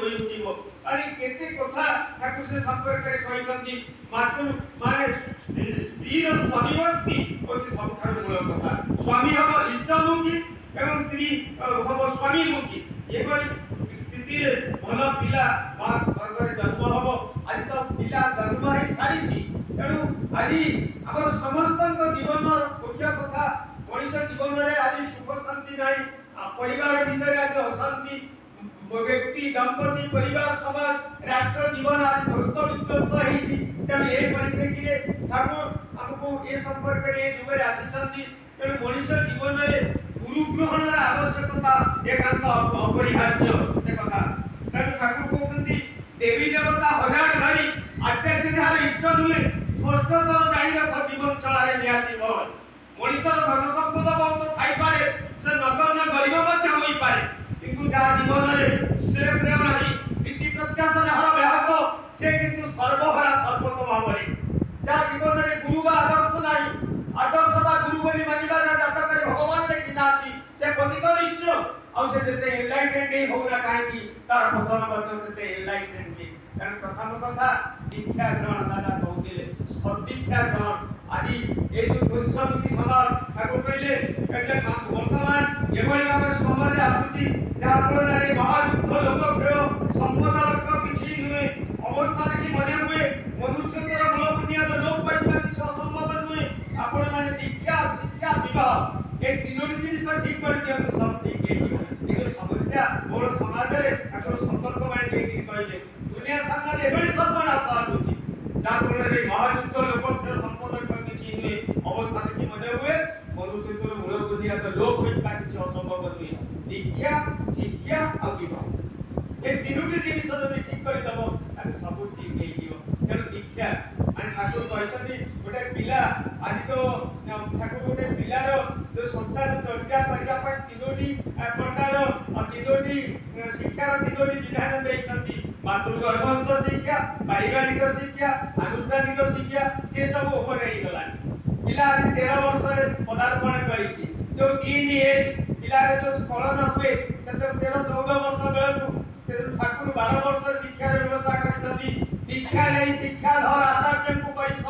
होइजिवो आणि केते कथा ठाकुर से संपर्क करे कहिसंती मातृ माने स्त्रीर स्वाभिवर्ती होछि सबठार मूल कथा स्वामी हबो इष्टमुखी एवं स्त्री हबो स्वामीमुखी एबोली स्थिति रे भल पिला बा गर्भरे जन्म हबो आज तो पिला जन्म हे सारिछि एणु आज हमर समस्त जीवन मुख्य कथा मनुष्य जीवन रे आज सुख शांति नाही परिवार भितर आज अशांति व्यक्ति दंपति परिवार समाज राष्ट्र जीवन आज ध्वस्त विध्वस्त हेछि तेणु ए परिप्रेक्षी रे ठाकुर हमको ए संपर्क रे जुगे आसिछंती तेणु मनुष्य जीवन रे गुरु ग्रहणर आवश्यकता एकांत अपरिहार्य से कथा तेणु ठाकुर कहते देवी देवता हजार धरी आचार्य जार इष्ट नुहे स्पष्टतर जानी रख जीवन चलारे निहाती भवन मनुष्यर धन संपद बहुत थाई पारे से नगण्य गरीब मध्य होई पारे किंतु जा जीवन रे से प्रेम नाही नीति प्रत्याशा जहार व्याहत से किंतु सर्वहरा सर्वतो भावरे जा जीवन रे गुरु बा आदर्श नाही आदर्श बा गुरु बोली मानिबा जातक रे भगवान रे किनाती से पतित निश्चय और से जते एनलाइटेंड हे होगा काहे की तार पतन बद से एनलाइटेंड के कारण प्रथम कथा दीक्षा ग्रहण दादा कहतिले सदीक्षा ग्रहण आदि ए जो पुरुषमुखी समाज ठाकुर कहले वर्तमान एभଳି भाବରେ ସମାଜରେ ଆସୁଛି ଯାହା ଫଳରେ ମହାଯୁଦ୍ଧ ଲୋକପ୍ରିୟ ସମ୍ପଦ ଲକ୍ଷ୍ୟ କିଛି ନୁହେଁ ଅବସ୍ଥା ଦେଖି ମନେ ହୁଏ ମନୁଷ୍ୟଙ୍କର ମୂଳ ବୁନିୟାଦ ଲୋପ ପାଇବା କିଛି ଅସମ୍ଭବ ନୁହେଁ ଆପଣ ମାନେ ଦୀକ୍ଷା ଶିକ୍ଷା ବିବାହ ଏ ତିନୋଟି ଜିନିଷ ଠିକ କରି ଦିଅନ୍ତୁ ସବୁ ଠିକ ହେଇଯିବ କିନ୍ତୁ ସମସ୍ୟା ବଡ଼ ସମାଜରେ ତାଙ୍କର ସତର୍କ ବାଣୀ ଦେଇକି କହିଲେ ଦୁନିଆ ସାମ୍ନାରେ ଏଭଳି ସର୍ବନାଶ ଆସୁଛି ଯାହା ଫଳରେ ମହାଯୁଦ୍ଧ ଲୋକପ୍ରିୟ ସମ୍ପଦ କିଛି ନୁହେଁ ଅବସ୍ଥା ଦେଖି ମନେ ହୁଏ मनुष्यଙ୍କର ମୂଳ ବୁନିୟାଦ ଲୋପ ହୋଇବା କିଛି ଅସମ୍ଭବ ନୁହେଁ ଦୀକ୍ଷା ଶିକ୍ଷା ଆଉ ବିବାହ ଏ ତିନୋଟି ଜିନିଷ ଯଦି ଠିକ କରିଦବ ତାହେଲେ ସବୁ ଠିକ ହେଇଯିବ ତେଣୁ ଦୀକ୍ଷା ମାନେ ଠାକୁର କହିଛନ୍ତି ଗୋଟେ ପିଲା ଆଜି ତ ଠାକୁର ଗୋଟେ ପିଲାର ଯୋଉ ସନ୍ତାନ ଚର୍ଚ୍ଚା କରିବା ପାଇଁ ତିନୋଟି ପ୍ରକାର ତିନୋଟି ଶିକ୍ଷାର ତିନୋଟି ବିଧାନ ଦେଇଛନ୍ତି ମାତୃଗର୍ଭସ୍ଥ ଶିକ୍ଷା ପାରିବାରିକ ଶିକ୍ଷା ଆନୁଷ୍ଠାନିକ ଶିକ୍ଷା ସେ ସବୁ ଉପରେ ହେଇଗଲାଣି पिला आज 13 वर्ष रे पदार्पण करिछि जो 3 एज पिला रे जो स्खलन हुए से 13 14 वर्ष बेलको से ठाकुर 12 वर्ष रे दीक्षा रे व्यवस्था करिसथि दीक्षा नै शिक्षा धर आचार्य को परिस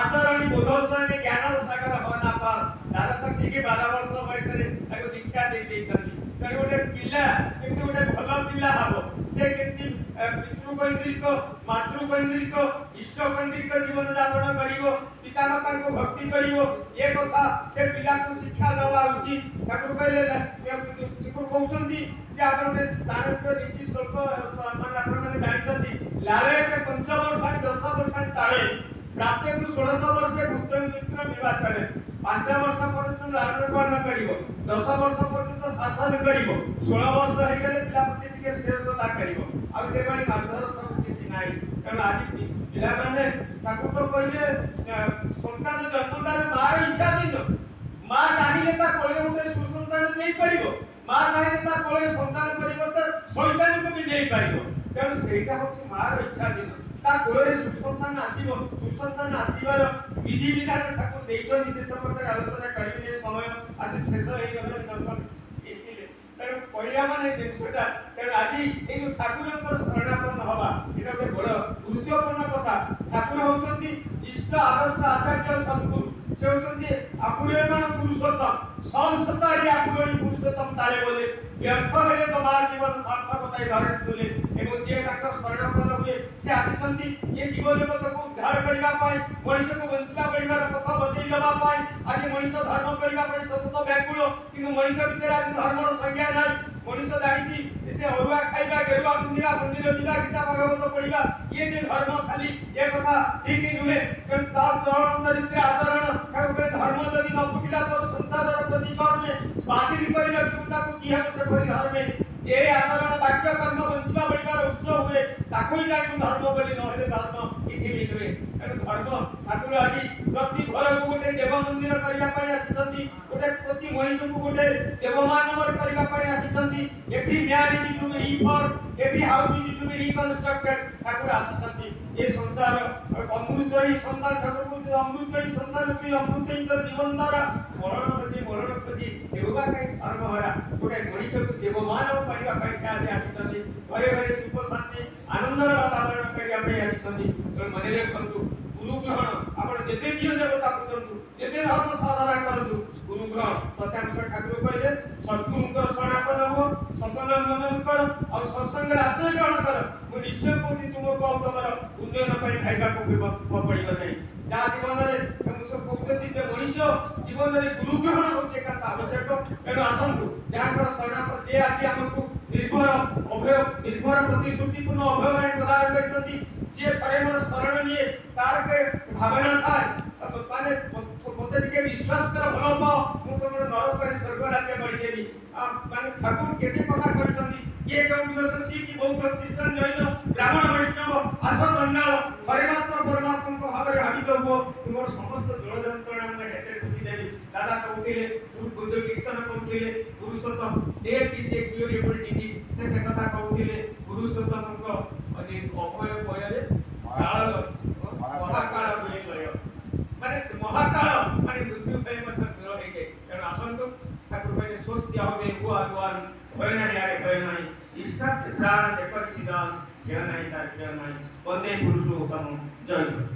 आचरणी बोधोचने ज्ञान सागर होना पर दादा तो ठीक 12 वर्ष वयस रे ताको दीक्षा दे देछथि तने गोटे पिला केमति गोटे भलो पिला हबो से केमति पितृकैंद्रिक मातृकैंद्रिक इष्टकैंद्रिक जीवन यापन करिवो पितामाता को भक्ति करिवो ये कथा से पिला को शिक्षा दवा उचित ठाकुर कहले ठाकुर कहउछंती जे आपण के स्थानक रीति स्वल्प मान आपण माने जानिछंती लाले के 5 वर्ष 10 वर्ष ताळे प्राप्त को 16 वर्ष पुत्र मित्र विवाह करे 5 वर्ष पर्यंत लालन पालन करिवो 10 वर्ष पर्यंत शासन करिवो 16 वर्ष हे गेले पिला प्रति टिके श्रेष्ठता करिवो आ से बणी मार्गदर्शक किछि नाही कारण आज पिला माने ठाकुर तो कहले संतान जन्मदार मार इच्छा दिन मां चाहिले ता कोले उठे सुसंतान देई परिबो मां चाहिले ता कोले संतान परिवर्तन शैतान को भी देई परिबो तेणु सेटा होछि मार इच्छा दिन ता कोले सुसंतान आसीबार विधि विधान ठाकुर देइछन से संपर्क आलोचना करिले समय आसी शेष हेइ गले दर्शन इथिले तेणु कहया माने जिनसटा तेणु आज ए जो ठाकुरंकर शरणापन्न हवा एटा गोटे बड़ गुरुत्वपूर्ण कथा ठाकुर होछंती इष्ट आदर्श आचार्य सद्गुरु से होछंती आपुरेमान पुरुषोत्तम संसतारी आपुरेमान पुरुषोत्तम ताले बोले व्यर्थ हेले तमार जीवन सार्थकता धरण तुले एवं जे ताकर शरणापन्न हुए से आसीछंती ये जीव जगत को उद्धार करिबा पाई मनुष्य को बंचिबा परिवार पथ बदई दबा पाई आज मनुष्य धर्म करिबा पाई सतत व्याकुल किंतु मनुष्य भीतर आज धर्मर संज्ञा नाही मनुष्य जानिछि से अरुआ खाइबा गेरुआ पिंधिबा मंदिर जिबा गीता भागवत पढिबा ये जे धर्म खाली ये कथा ठीक नुहे कारण तार चरण चरित्र आचरण काहे धर्म जदि न फुटिला तो संसारर प्रति कर्मे बाधिल करि रखिबा को की हम से परि धर्म जे आचरण वाक्य कर्म बंचिबा परिवार उच्च हुए ताकई जानि धर्म बोली न हेले धर्म किछि भी नुहे कारण धर्म ठाकुर आज प्रति घर को गोटे देव मंदिर करिबा पई आसीछंती गोटे प्रति मनुष्य को गोटे देव मानवर करिबा पई आसीछंती every man is to be reform every house is to be reconstructed Thakur आसीछंती ये संसार अमृत ही संतान ठाकुर को अमृत ही संतान की अमृत ही जीवन द्वारा मरण प्रति देवबा कई सर्वहरा गोटे मनुष्य को देव मानव करिबा पई से आसीछंती घरे घरे सुख ଆନନ୍ଦର ବାତାବରଣ କରିବା ପାଇଁ ଆସିଛନ୍ତି। ତେଣୁ ମନେ ରଖନ୍ତୁ ଗୁରୁ ଗ୍ରହଣ ଆପଣ ଯେତେ ଦିଅ ଦେବତା ପୂଜନ୍ତୁ, ଯେତେ ଧର୍ମ ସାଧନା କରନ୍ତୁ, ଗୁରୁ ଗ୍ରହଣ ସତ୍ୟାଂଶ ଠାକୁର କହିଲେ ସଦ୍ଗୁରୁଙ୍କର ଶରଣାପନ୍ନ ହୁଅ, ସତନନ୍ଦନ କର ଆଉ ସତ୍ସଙ୍ଗରେ ଆଶ୍ରୟ ଗ୍ରହଣ କର। ମୁଁ ନିଶ୍ଚୟ କହୁଛି ତୁମକୁ ଆଉ ତମର ଉନ୍ନୟନ ପାଇଁ ଖାଇବାକୁ ପଡ଼ିବ ନାହିଁ। ଯାହା ଜୀବନରେ ସବୁ କହୁଛନ୍ତି ଯେ ମଣିଷ ଜୀବନରେ ଗୁରୁ ଗ୍ରହଣ ହେଉଛି ଏକାନ୍ତ ଆବଶ୍ୟକ। ତେଣୁ ଆସନ୍ତୁ ଯାହାଙ୍କର ଶରଣାପନ୍ନ, ଯେ ଆଜି ଆମକୁ ନିର୍ଭର ପ୍ରତିଶ୍ରୁତିପୂର୍ଣ୍ଣ ଅଭୟବାଣୀ ପ୍ରଦାନ କରିଛନ୍ତି, ଯିଏ ଥରେ ମୋର ଶରଣ ନିଏ ତାର ଭାବନା ଥାଏ ମାନେ ମତେ ଟିକେ ବିଶ୍ୱାସ କର ଭଲ ପାଅ, ମୁଁ ତମର ନରକରେ ସ୍ୱର୍ଗ ରାଜ୍ୟ କରିଦେବି। ମାନେ ଠାକୁର କେତେ କଥା କହିଛନ୍ତି। କିଏ କେଉଁଠି ଅଛ, ଶିଖ ବୌଦ୍ଧ ଖ୍ରୀଷ୍ଟାନ ଜୈନ ବ୍ରାହ୍ମଣ ବୈଷ୍ଣବ ଆସ ଚଣ୍ଡାଳ, ଥରେ ମାତ୍ର ପରମାତ୍ମାଙ୍କ ଭାବରେ ଭାବିତ ହୁଅ, ତୁମର ସମସ୍ତ ଜଳ ଯନ୍ତ୍ରଣା ମୁଁ ହେତେରେ ବୁଝିଦେବି। ଦାଦା କହୁଥିଲେ, ଗୁରୁ କୀର୍ତ୍ତନ କରୁଥିଲେ ପୁରୁଷୋତ୍ତମ ଯେ କ୍ୟୁରେବୁଲ ଡିଜିଜ୍, ସେ କଥା କହୁଥିଲେ ପୁରୁଷୋତ୍ତମଙ୍କ ଅଭୟ ଭୟରେ କାଳ ମହାକାଳ ହୁଏ ଲୟ, ମାନେ ମହାକାଳ ମାନେ ମୃତ୍ୟୁ ପାଇଁ ମଧ୍ୟ ଦୂର ହେଇଯାଏ। ତେଣୁ ଆସନ୍ତୁ ଠାକୁର କହିଲେ ସ୍ୱସ୍ତି হবে হুয়া হুয়ান, ভয় নাই আরে ভয় নাই, ইষ্টার্থে প্রাণ দেখছি দান, ঝেয় নাই তার ঝেয় নাই, বন্দে পুরুষোত্তম। জয় গুরু।